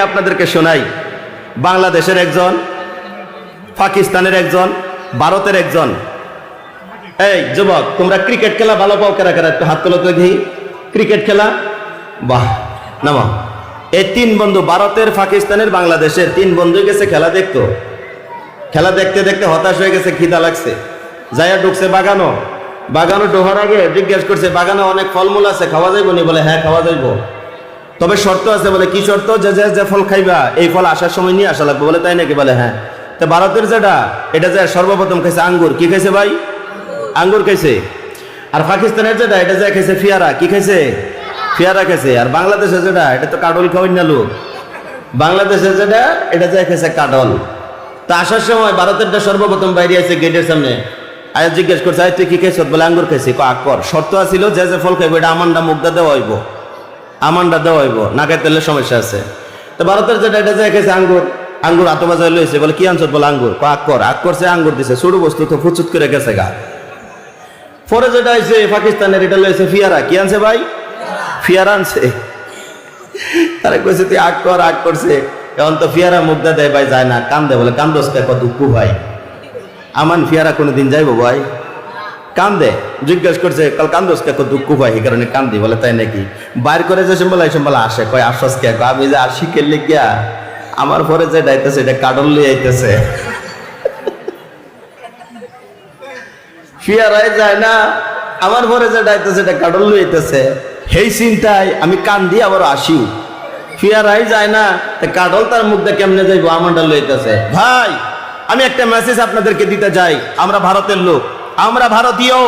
আপনাদেরকে শোনাই। বাংলাদেশের একজন, পাকিস্তানের একজন, ভারতের একজন। এই যুবক, তোমরা ক্রিকেট খেলা ভালো পাও কারা কারা? একটু হাত তোলো তো দেখি। ক্রিকেট খেলা, বাহ, নামা। এই তিন বন্ধু, ভারতের, পাকিস্তানের, বাংলাদেশের তিন বন্ধু গেছে খেলা দেখতো। খেলা দেখতে দেখতে হতাশ হয়ে গেছে, খিদা লাগছে, যাইয়া ঢুকছে বাগানো। বাগানো ঢোকার আগে জিজ্ঞেস করছে, বাগানে অনেক ফলমূল আছে, খাওয়া যাইব নি? বলে হ্যাঁ, খাওয়া যাইব, তবে শর্ত আছে। বলে কি শর্ত? যে ফল খাইবা এই ফল আসার সময় নিয়ে আসা লাগবে। বলে তাই নাকি? বলে হ্যাঁ। তো ভারতের যেটা, এটা যে সর্বপ্রথম খাইছে আঙ্গুর। কি খাইছে ভাই? আঙ্গুর খাইছে। আর পাকিস্তানের যেটা, এটা যে খাইছে ফিয়ারা। কি খাইছে? ফিয়ারা খাইছে। আর বাংলাদেশের যেটা, এটা তো কাডল খাওয়াই না লোক। বাংলাদেশের যেটা, এটা যে খাইছে কাডল। তা আসার সময় ভারতেরটা সর্বপ্রথম বাইরে আছে গেটের সামনে। আয়া জিজ্ঞেস করছে, আয় তুই কি খাইছ? বলে আঙ্গুর খাইছি। আকর শর্ত আছিল, যে ফল খাইবে এটা আমান্ডা মুগ্ধা দেওয়া হইব, আমান্ডা দেওয়া হইব, না খাইতে সমস্যা আছে। তো ভারতের যেটা, এটা যে খাইছে আঙ্গুর। আঙ্গুর আতবাজার লইছে। বলে কি আনছ? বলে আঙ্গুর। আগ করছে, আঙ্গুর দিছে। ছোট বস্তু তো ফুচুত করে গেছে গা। পরে যেটা হয়েছে পাকিস্তানের, এটা লইছে ফিয়ারা। কি আনছে ভাই? ফিয়ারা আনছে। তারা কইছে তুই আগ করছে। এখন তো ফিয়ারা মুগ্ধা দেয় ভাই, যায় না, কান্দে। বলে কান্দোস কে? কত দুঃখ ভাই, আমান ফিয়ারা কোনোদিন যাইবো ভাই? কান্দে। জিজ্ঞেস করছে, কাল কান্দোস কে? দুঃখ ভাই, এই কারণে কান্দি। বলে তাই নাকি? বাইর করে যে সম্বল, এই সম্বল আসে, কয় আশ্বাস কে? আমি যে আসি খেললে গিয়া আমার পরে যে ডাইতেছে, এটা কাডল লিয়ে আইতেছে। ফিয়ারাই যায় না, আমার পরে যে ডাইতেছে, এটা কাডল লিয়ে আইতেছে। সেই চিন্তায় আমি কান্দি, আবার আসি। ফিয়ারাই যায় না, কাডল তার মুখ দিয়ে কেমনে যাইবো? আমারটা লইতেছে। ভাই, আমি একটা মেসেজ আপনাদেরকে দিতে যাই। আমরা ভারতের লোক, আমরা ভারতীয়,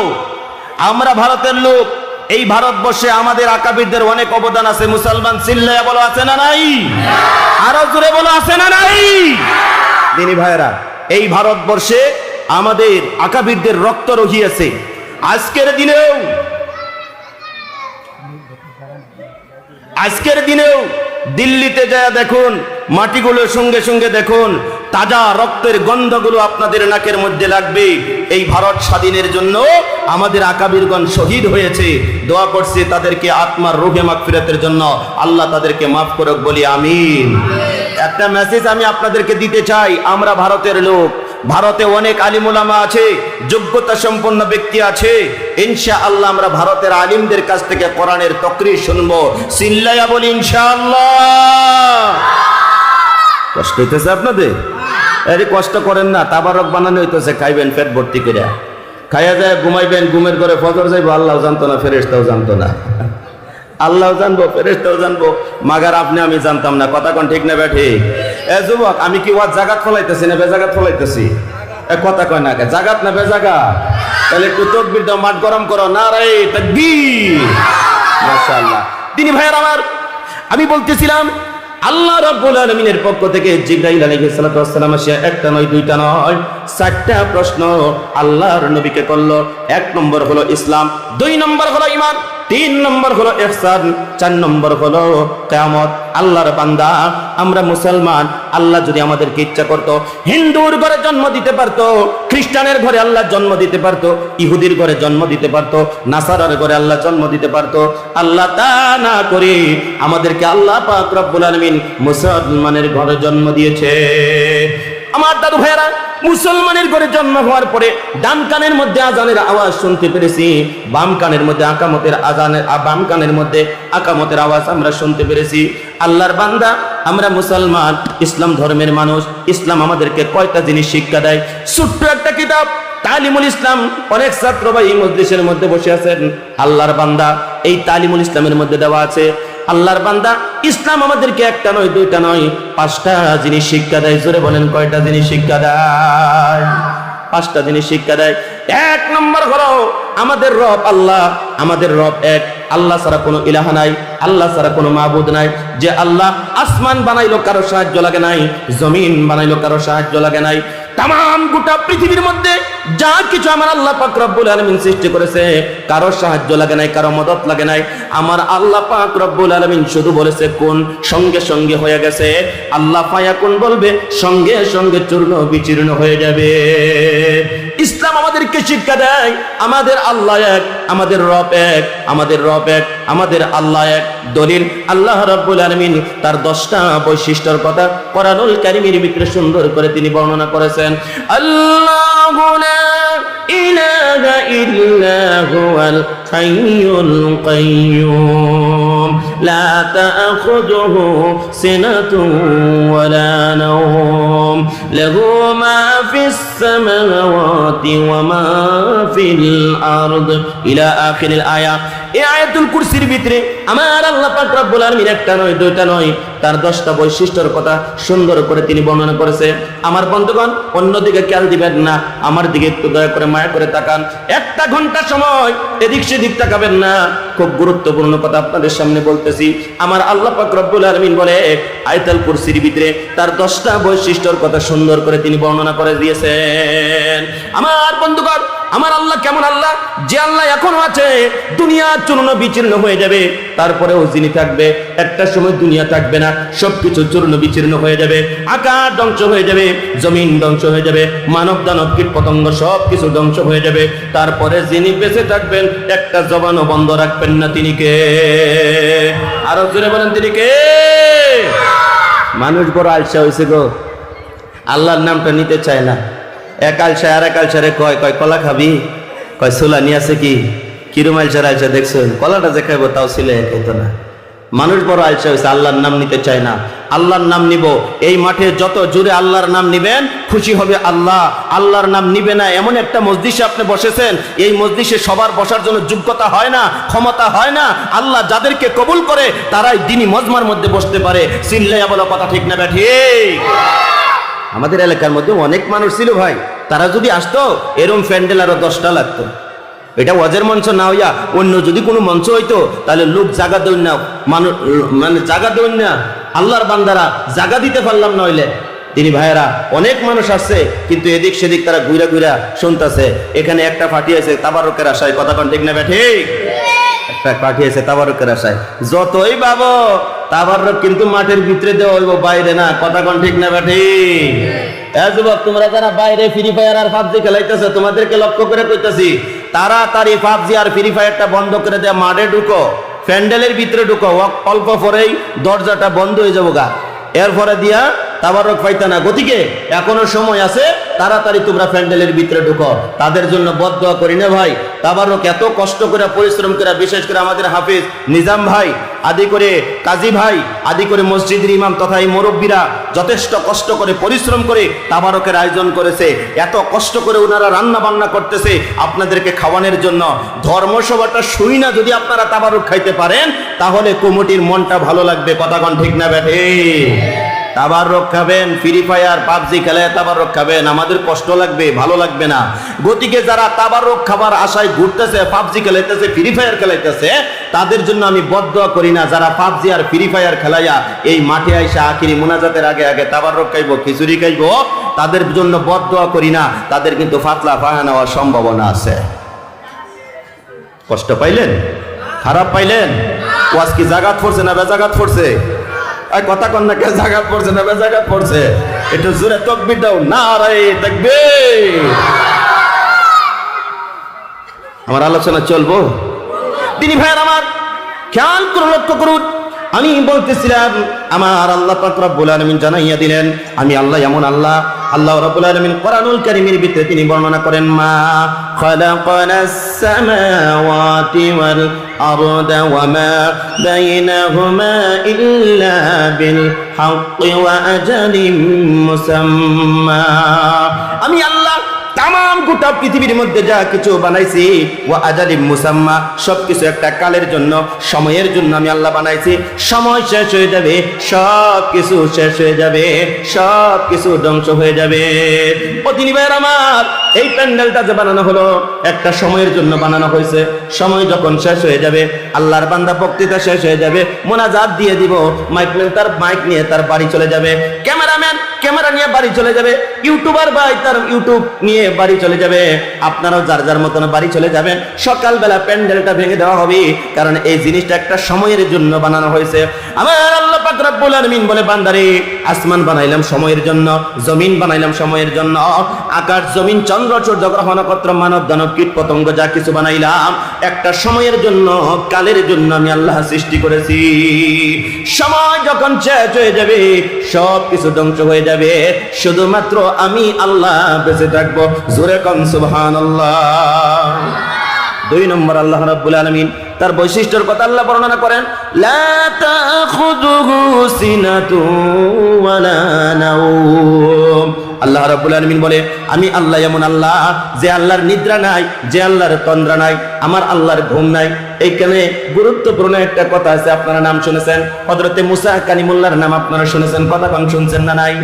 আমরা ভারতের লোক। এই ভারতবর্ষে আমাদের আকাবিরদের অনেক অবদান আছে। মুসলমান চিল্লায়া বলো, আছে না নাই? আরো জোরে বলো, আছে না নাই? দিনী ভাইরা, এই ভারতবর্ষে আমাদের আকাবিরদের রক্ত রহিয়েছে। আজকের দিনেও দিল্লিতে যায় দেখুন, মাটিগুলোর সঙ্গে সঙ্গে দেখুন, তাজা রক্তের গন্ধগুলো আপনাদের নাকের মধ্যে লাগবে। এই ভারত স্বাধীনের জন্য আমাদের আকাবিরগণ শহীদ হয়েছে। দোয়া করছে তাদেরকে আত্মার রুহে মাগফিরাতের জন্য, আল্লাহ তাদেরকে মাফ করুক, বলি আমিন। একটা মেসেজ আমি আপনাদেরকে দিতে চাই। আমরা ভারতের লোক, ভারতে অনেক আলিম উলামা আছে, যোগ্যতা সম্পন্ন ব্যক্তি আছে। ইনশাআল্লাহ আমরা ভারতের আলিমদের কাছ থেকে কোরআনের তাকরীর শুনবো। চিল্লায়া বলি ইনশাআল্লাহ। কষ্ট হইতেছে আপনাদের? আরে কষ্ট করেন না, তাবারক বানানো হইতেছে। খাইবেন পেট ভর্তি করে, খাইয়া যায় ঘুমাইবেন, ঘুমের ঘরে ফজর যাইবো। আল্লাহ জানতো না, ফেরেশতাও জানতো না। আল্লাহ জানবো, ফেরেশতাও জানবো, মাগার আপনি আমি জানতাম না। কথা কোন ঠিক না ব্যাঠি? এ যুবক, আমি কি ওয়াজ জাগাত ফলাইতেছি না বেজাগাত ফলাইতেছি? কথা কয় না, জাগাত না বেজাগাত? তাহলে একটু তাকবীর দাও, মাঠ গরম করো। নারে তাকবীর, মাশাআল্লাহ। তিনি ভাইয়ের আমার, আমি বলতেছিলাম আল্লাহ রাব্বুল আলামিনের পক্ষ থেকে জিবরাইল আলাইহিস সালাতু ওয়াস সালাম আসিয়া একটা নয়, দুইটা নয়, 4টা প্রশ্ন আল্লাহর নবীকে করলো। 1 নম্বর হলো ইসলাম, 2 নম্বর হলো ঈমান, 3 নম্বর হলো ইহসান, 4 নম্বর হলো কিয়ামত। আল্লাহর বান্দা, আমরা মুসলমান। আল্লাহ যদি আমাদেরকে ইচ্ছা করত, হিন্দুর ঘরে জন্ম দিতে পারত, খ্রিস্টানের ঘরে আল্লাহ জন্ম দিতে পারত, ইহুদির ঘরে জন্ম দিতে পারত, নাসারার ঘরে আল্লাহ জন্ম দিতে পারত। আল্লাহ তা না করে আমাদেরকে আল্লাহ পাক রব্বুল আলামিন মুসলমানের ঘরে জন্ম দিয়েছে। আমার দাদু ভাইয়েরা, মুসলমানের ঘরে জন্ম হওয়ার পরে ডান কানের মধ্যে আজানের আওয়াজ শুনতে পেরেছি, বাম কানের মধ্যে আকামতের আওয়াজ আমরা শুনতে পেরেছি। আল্লাহর বান্দা, আমরা মুসলমান, ইসলাম ধর্মের মানুষ। ইসলাম আমাদেরকে কয়টা জিনিস শিক্ষা দেয়? ছোট্ট একটা কিতাব তালিমুল ইসলাম, অনেক ছাত্র ভাই এই মজলিসের মধ্যে বসে আছেন। আল্লাহর বান্দা, এই তালিমুল ইসলামের মধ্যে দেওয়া আছে, আল্লাহর বান্দা, ইসলাম আমাদেরকে একটা নয়, দুইটা নয়, 5টা জিনিস শিক্ষা দেয়। জোরে বলেন, কয়টা জিনিস শিক্ষা দেয়? 5টা জিনিস শিক্ষা দেয়। 1 নম্বর হলো আমাদের রব আল্লাহ, আমাদের রব এক। আল্লাহ ছাড়া কোনো ইলাহা নাই, আল্লাহ ছাড়া কোনো মাবুদ নাই। যে আল্লাহ আসমান বানাইলো, কারো সাহায্য লাগে নাই, জমিন বানাইলো, কারো সাহায্য লাগে নাই। তাম গোটা পৃথিবীর মধ্যে যা কিছু আমার আল্লাহ পাক রব্বুল আলামিন সৃষ্টি করেছে, কারো সাহায্য লাগে নাই, কারো মদত লাগে নাই। আমার আল্লাহ পাক রব্বুল আলামিন শুধু বলেছে কোন, সঙ্গে সঙ্গে হয়ে গেছে। আল্লাহ ফায়াকুন বলবে, সঙ্গে সঙ্গে চূর্ণ বিচূর্ণ হয়ে যাবে। ইসলাম আমাদেরকে শিক্ষা দেয় আমাদের আল্লাহ এক, আমাদের রব এক, আমাদের রব এক, আমাদের আল্লাহ এক। দলিল আল্লাহ রাব্বুল আলামিন তার 10টা বৈশিষ্ট্যের কথা কোরআনুল কারীমের ভিতরে সুন্দর করে তিনি বর্ণনা করেছেন। আল্লাহু লা ইলাহা ইল্লা হুয়াল হাইয়ুল কাইয়্যুম লা তাখুযুহু সিনাতুন ওয়ালা নাওম লাহু মা ফিস সামাওয়াতি ওয়া মা ফিল আরদ ইলা আখিরিল আয়াত। এই আয়াতুল কুরসির ভিতরে আমার আল্লাহ পাক রব্বুল আলামিন একটা নয় দুইটা নয় তার 10টা বৈশিষ্ট্যের কথা সুন্দর করে তিনি বর্ণনা করেছে। আমার বন্ধুগণ অন্যদিকে খেয়াল দিবেন না, আমার দিকে একটু দয়া করে মায়া করে তাকান। একটা ঘন্টা সময় এদিক সেদিক তাকাবেন না, খুব গুরুত্বপূর্ণ কথা আপনাদের সামনে বলতেছি। আমার আল্লাহ পাক রব্বুল আলামিন বলে আয়াতুল কুরসির ভিতরে তার 10টা বৈশিষ্ট্যের কথা সুন্দর করে তিনি বর্ণনা করে দিয়েছেন। আমার বন্ধুগণ আমার আল্লাহ কেমন আল্লাহ? যে আল্লাহ এখনো আছে, দুনিয়া চূর্ণ বিচূর্ণ হয়ে যাবে, তারপরেও যিনি থাকবে, একটা সময় দুনিয়া থাকবে না, সবকিছু চূর্ণ বিচূর্ণ হয়ে যাবে, আকাশ ধ্বংস হয়ে যাবে, জমিন ধ্বংস হয়ে যাবে, মানব দানব কীট পতঙ্গ সবকিছু ধ্বংস হয়ে যাবে, তারপরে যিনি বেঁচে থাকবেন, একটা জবানও বন্ধ রাখবেন না। তিনি কে? আরো জোরে বলেন তিনি কে? মানুষ বড় আলসা হয়েছে গো, আল্লাহর নামটা নিতে চায় না। এক আলসা আর এক আলসারে কয় কয় কলা খাবি, কয় সোলা নিয়ে আছে কি কিরম আলসার আলসা দেখছেন, কলাটা যে খাইবো তাও ছিলে খাইতো না। মানুষ বড় আলসা হয়েছে, আল্লাহর নাম নিতে চায় না। আল্লাহর নাম নিব, এই মাঠে যত জোরে আল্লাহর নাম নিবেন খুশি হবে আল্লাহ। আল্লাহর নাম নিবে না এমন একটা মজলিসে আপনি বসেছেন, এই মজলিসে সবার বসার জন্য যোগ্যতা হয় না, ক্ষমতা হয় না। আল্লাহ যাদেরকে কবুল করে তারাই দিনী মজমার মধ্যে বসতে পারে। চিল্লাইয়া বলো কথা ঠিক না ঠিক? আমাদের এলাকার মধ্যে অনেক মানুষ ছিল ভাই, তারা যদি আসতো এরম প্যান্ডেল আরো 10টা লাগতো। এটা ওয়াজের মঞ্চ না হইয়া অন্য যদি কোনো মঞ্চ হইতো তাহলে লোক জায়গা দেন না, মানুষ মানে জায়গা দেন না, আল্লাহর বান্দারা জায়গা দিতে পারলাম না হইলে। তিনি ভাইয়েরা অনেক মানুষ আসছে, কিন্তু এদিক সেদিক তারা ঘুরা ঘুরা শুনতেছে। এখানে একটা ফাটিয়েছে তাবারকের আশায়, কথা কোন ঠিক না ঠিক? একটা পাঠিয়েছে তাবারকের আশায়। যতই ভাবো তাবারক কিন্তু মাঠের ভিতরে দেওয়া হইব, বাইরে না, কথা কোন ঠিক না ঠিক? যুবক তোমরা যারা বাইরে ফ্রি ফায়ার আর পাবজি খেলাইতেছে, তোমাদেরকে লক্ষ্য করে কইতাছি তাড়াতাড়ি পাবজি আর ফ্রি ফায়ারটা বন্ধ করে দেয়া, মাঠে ঢুকো, প্যান্ডেলের ভিতরে ঢুকো, অল্প পরেই দরজাটা বন্ধ হয়ে যাবো গা, এরপরে দিয়া তাবারক পাইতা না। গতিকে এখনো সময় আছে, তাড়াতাড়ি তোমরা প্যান্ডেলের ভিতরে ঢুকো। তাদের জন্য বদদোয়া করি না ভাই, তাবারক এত কষ্ট করে পরিশ্রম করে, বিশেষ করে আমাদের হাফিজ নিজাম ভাই আদি করে কাজী ভাই আদি করে মসজিদের ইমাম তথা এই মুরব্বীরা যথেষ্ট কষ্ট করে পরিশ্রম করে তাবারকের আয়োজন করেছে। এত কষ্ট করে ওনারা রান্না বান্না করতেছে আপনাদেরকে খাওয়ানোর জন্য। ধর্মসভাটা শুই না যদি আপনারা তাবারক খাইতে পারেন, তাহলে কমিটির মনটা ভালো লাগবে, কথা কোন ঠিক না ব্যাঠে? তাবারক খাবেন, ফ্রি ফায়ার পাবজি খেলায় তাবারক খাবেন, আমাদের কষ্ট লাগবে, ভালো লাগবে না। গতিকে যারা তাবারক খাবার আশায় ঘুরতেছে, পাবজি খেলাইতেছে, ফ্রি ফায়ার খেলাইতেছে, তাদের জন্য আমি বদদোয়া করি না। যারা পাবজি আর ফ্রি ফায়ার খেলাইয়া এই মাঠে আইসা আখিরি মুনাজাতের আগে আগে তাবারক খাইবো, খিচুড়ি খাইবো, তাদের জন্য বদদোয়া করি না। তাদের কিন্তু ফাতলা পায়া নেওয়ার সম্ভাবনা আছে। কষ্ট পাইলেন? খারাপ পাইলেন? ওয়াজ কি জাগাত পড়ছে না বেজাগাত পড়ছে? কথা কন না, কে জাগাত পড়ছে না বেজাগাত পড়ছে? একটু জোরে তাকবীর দাও, নারায়ে তাকবীর। আমার আলোচনা চলবো। তিনি ভাইয়ের আমার খেয়াল করুন, লক্ষ্য করুন, আমি বলতেছিলাম আমার আল্লাহ পাক রব্বুল আলামিন জানাইয়া দিলেন আমি আল্লাহ এমন আল্লাহ। আল্লাহ রাব্বুল আলামিন কোরআনুল কারীমের ভিতরে তিনি বর্ণনা করেন, মা খালাকানাস সামাওয়াতি ওয়াল আরদা ওয়া মা বাইনাহুমা ইল্লা বিল হাক্কি ওয়া আজালিম মুসাম্মা। আমি আল্লাহ তামাম গোটা পৃথিবীর মধ্যে যা কিছু বানাইছি, ওয়া আজালিম মুসাম্মা, সবকিছু একটা কালের জন্য, সময়ের জন্য আমি আল্লাহ বানাইছি। সময় শেষ হয়ে যাবে, সবকিছু শেষ হয়ে যাবে, সবকিছু ধ্বংস হয়ে যাবে। প্রতিনিবার আমার এই প্যান্ডেলটা যে বানানো হলো একটা সময়ের জন্য বানানো হয়েছে। সময় যখন শেষ হয়ে যাবে, আল্লাহর বান্দা বক্তৃতা শেষ হয়ে যাবে, মোনাজাত দিয়ে দিব, মাইকম্যান তার মাইক নিয়ে তার বাড়ি চলে যাবে, ক্যামেরাম্যান ক্যামেরা নিয়ে বাড়ি চলে যাবে, ইউটিউবার ভাই তার ইউটিউব নিয়ে বাড়ি চলে যাবে, আপনারাও যার যার মতন বাড়ি চলে যাবেন। সকালবেলা প্যান্ডেলটা ভেঙে দেওয়া হবে, কারণ এই জিনিসটা একটা সময়ের জন্য বানানো হয়েছে। আমার আল্লাহ পাক রব্বুল আলামিন বলে, বান্দারে আসমান বানাইলাম সময়ের জন্য, জমিন বানাইলাম সময়ের জন্য, আকাশ জমিন চন্দ্র সূর্য গ্রহ নক্ষত্র মানব দানব কীট পতঙ্গ যা কিছু বানাইলাম একটা সময়ের জন্য, কালের জন্য আমি আল্লাহ সৃষ্টি করেছি। সময় যখন শেষ হয়ে যাবে, সব কিছু ধ্বংস হয়ে যাবে, শুধুমাত্র আমি আল্লাহ বেঁচে থাকবো। জোরে কোন সুবহানাল্লাহ। 2 নম্বর আল্লাহ রাব্বুল আলামিন তার বৈশিষ্ট্যের কথা আল্লাহ বর্ণনা করেন, লা তাখুযুহু সিনাতুন ওয়ালা নাওম। আল্লাহ রাব্বুল আলামিন বলে আমি আল্লাহ এমন আল্লাহ যে আল্লাহর নিদ্রা নাই, যে আল্লাহর তন্দ্রা নাই, আমার আল্লাহর ঘুম নাই। এইখানে গুরুত্বপূর্ণ একটা কথা আছে, আপনারা নাম শুনেছেন, হযরতে মুসা কালিমুল্লাহর নাম আপনারা শুনেছেন, কথা কম শুনছেন না নাই?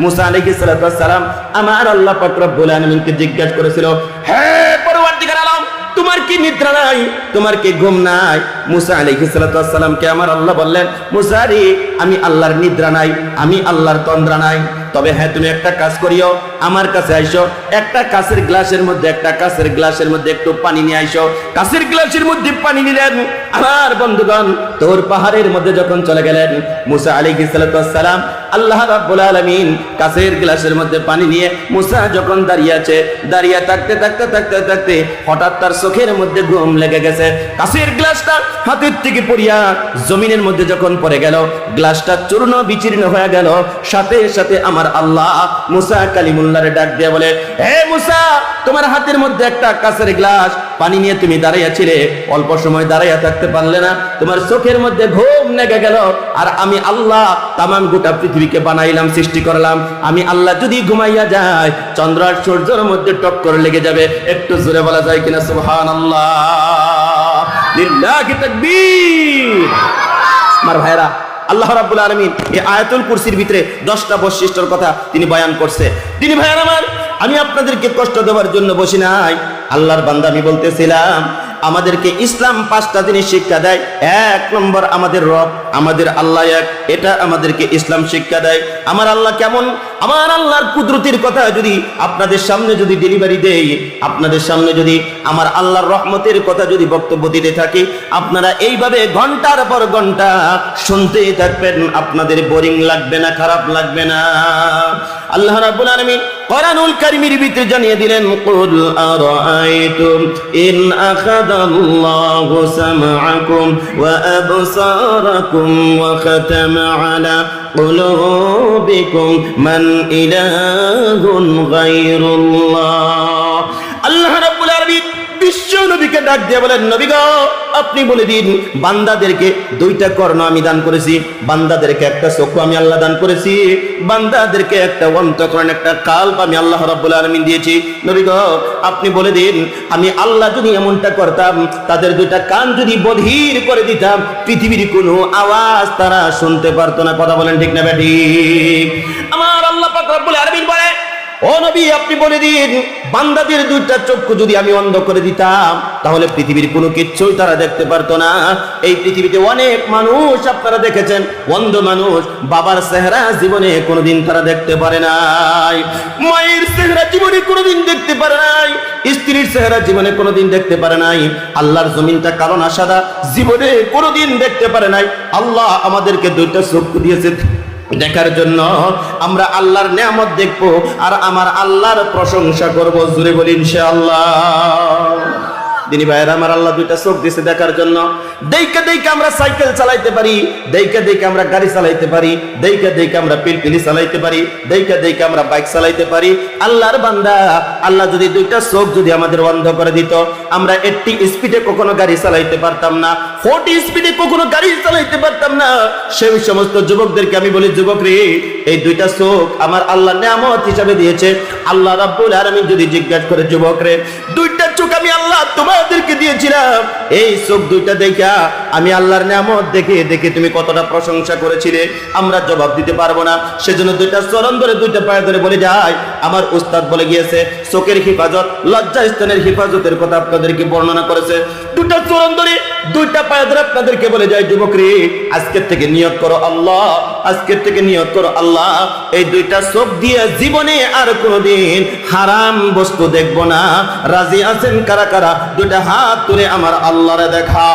মুসা আলাইহিস সালাতু ওয়াস সালাম আমার আল্লাহ পাক রব্বুল আলামিনকে জিজ্ঞাসা করেছিল, হে পরওয়ারদিগার আলম, তোমার কি নিদ্রা নাই, তোমার কি ঘুম নাই? মুসা আলাইহিস সালাতু ওয়াস সালামকে আমার আল্লাহ বললেন, মুসা রে, আমি আল্লাহর নিদ্রা নাই, আমি আল্লাহর তন্দ্রা নাই, তবে হ্যাঁ তুমি একটা কাজ করিও, আমার কাছে আইসো, একটা কাঁচের গ্লাসের মধ্যে একটু পানি নিয়ে আইসো। কাঁচের গ্লাসের মধ্যে পানি নিলেন। আমার বন্ধুগণ, তোর পাহাড়ের মধ্যে যখন চলে গেলেন মুসা আলাইহিস সালাতু ওয়াস সালাম, আল্লাহ রাব্বুল আলামিন কাঁচের গ্লাসের মধ্যে পানি নিয়ে মুসা যখন দাঁড়িয়ে আছে, দাঁড়িয়ে থাকতে হঠাৎ তার চোখের মধ্যে ঘুম লেগে গেছে। কাঁচের গ্লাসটা হাতের থেকে পড়িয়া জমিনের মধ্যে যখন পড়ে গেল, গ্লাসটা চূর্ণ বিচীর্ণ হয়ে গেল। সাথে সাথে আমার আল্লাহ মুসা কালিমুল্লাহরে ডাক দিয়ে বলে, হে মুসা, তোমার হাতের মধ্যে একটা কাঁচের গ্লাস পানি নিয়ে তুমি দাঁড়াইয়াছিলে, অল্প সময় দাঁড়াইয়া থাকতে পারলে না, তোমার চোখের মধ্যে ঘুম লেগে গেল। আর আমি আল্লাহ তামাম গোটা পৃথিবীকে বানাইলাম, সৃষ্টি করলাম। আমি আল্লাহ যদি ঘুমাইয়া যায়, চন্দ্র আর সূর্যের মধ্যে টক্কর লেগে যাবে। একটু জোরে বলা যায় কিনা সুবহানাল্লাহ, লিল্লাহি তাকবীর। আমার ভাইরা, আল্লাহ রাব্বুল আলামিন এই আয়াতুল কুরসির ভিতরে 10টা বৈশিষ্ট্যের কথা তিনি বয়ান করছে। তিনি ভাইরা আমার, আমি আপনাদেরকে কষ্ট দেওয়ার জন্য বসি নাই। আল্লাহর বান্দা, আমি বলতেছিলাম আমাদেরকে ইসলাম 5টা জিনিস শিক্ষা দেয়। 1 নম্বর, আমাদের রব, আমাদের আল্লাহ এক, এটা আমাদেরকে ইসলাম শিক্ষা দেয়। আমার আল্লাহ কেমন, আমার আল্লাহর কুদরতির কথা যদি আপনাদের সামনে যদি ডেলিভারি দেই, আপনাদের সামনে যদি আমার আল্লাহর রহমতের কথা যদি বক্তব্য দিতে থাকি, আপনারা এইভাবে ঘন্টার পর ঘন্টা শুনতেই থাকবেন, আপনাদের বোরিং লাগবে না, খারাপ লাগবে না। আল্লাহ রাব্বুল আলামিন কোরআনুল কারীমের ভিতরে জানিয়ে দিলেন, কুল আরাআইতুম ইন আখাযাল্লাহু সামআকুম ওয়া আবসারাকুম ওয়া খাতামা আলা কুলুবিকুম মান ইলাহুন গায়রুল্লাহ। আল্লাহ রাব্বুল আলামিন বিশ্ব নবীকে ডাক দিয়ে বলেন, নবী গো, আপনি বলে দিন বান্দাদেরকে 2টা কর্ণ আমি দান করেছি, বান্দাদেরকে একটা চক্ষু আমি আল্লাহ দান করেছি, বান্দাদেরকে একটা অন্তঃকরণ, একটা কাল্ব আমি আল্লাহ রাব্বুল আলামিন দিয়েছি। নবী গো, আপনি বলে দিন আমি আল্লাহ যদি এমনটা করতাম, তাদের 2টা কান যদি বধির করে দিতাম, পৃথিবীর কোনো আওয়াজ তারা শুনতে পারতো না। কথা বলেন ঠিক না ঠিক? আমার আল্লাহ পাক রব্বুল আলামিন বলে, ও নবী, আপনি বলে দিন বান্দাদের 2টা চক্ষু যদি আমি অন্ধ করে দিতাম, তাহলে পৃথিবীর কোনো কিচ্ছুই তারা দেখতে পারতো না। এই পৃথিবীতে অনেক মানুষ আপনারা দেখেছেন, অন্ধ মানুষ, বাবার চেহারা জীবনে কোনোদিন তারা দেখতে পারে নাই, মায়ের চেহারা জীবনে কোনোদিন দেখতে পারে নাই, স্ত্রীর চেহারা জীবনে কোনোদিন দেখতে পারে নাই, আল্লাহর জমিনটা কালো না সাদা জীবনে কোনোদিন দেখতে পারে নাই। আল্লাহ আমাদেরকে 2টা চক্ষু দিয়েছে দেখার জন্য। আমরা আল্লাহর নেয়ামত দেখবো আর আমার আল্লাহর প্রশংসা করবো। জোরে বলি ইনশাআল্লাহ। দিনী ভাইয়েরা আমার, আল্লাহ 2টা চোখ দিয়েছে দেখার জন্য। দেখে আমরা সাইকেল চালাইতে পারি, দেখে আমরা গাড়ি চালাইতে পারি, দেখে আমরা পিলপিলি চালাইতে পারি, দেখে আমরা বাইক চালাইতে পারি। আল্লাহর বান্দা, আল্লাহ যদি 2টা চোখ যদি আমাদের বন্ধ করে দিত, আমরা 80 স্পিডে কখনো গাড়ি চালাইতে পারতাম না, 40 স্পিডে কখনো গাড়ি চালাইতে পারতাম না। সেই সমস্ত যুবকদেরকে আমি বলি, যুবক রে, এই 2টা চোখ আমার আল্লাহ নেয়ামত হিসাবে দিয়েছে। আল্লাহ রাব্বুল আলামিন যদি জিজ্ঞাসা করে, যুবক রে, 2টা চোখ আমি আল্লাহ তোমাদেরকে দিয়েছিলাম, এই চোখ 2টা দেখা আমি আল্লাহর নেয়ামত দেখে তুমি কতটা প্রশংসা করেছিলে, আমরা জবাব দিতে পারবো না। সেজন্য 2টা চরণ ধরে 2টা পায়ে ধরে বলে যায়, আমার উস্তাদ বলে গিয়েছে, চোখের হিফাজত, লজ্জা স্থানের হিফাজতের কথা আপনাদেরকে বর্ণনা করেছে। 2টা চরণ ধরে 2টা পায়ে ধরে আপনাদেরকে বলে যায়, যুবক রে, আজকের থেকে নিয়ত করো আল্লাহ, আজকের থেকে নিয়ত করো আল্লাহ, এই 2টা চোখ দিয়ে জীবনে আর কোনোদিন হারাম বস্তু দেখবো না। রাজি আছেন কারা কারা? 2টা হাত তুলে আমার আল্লাহরে দেখা।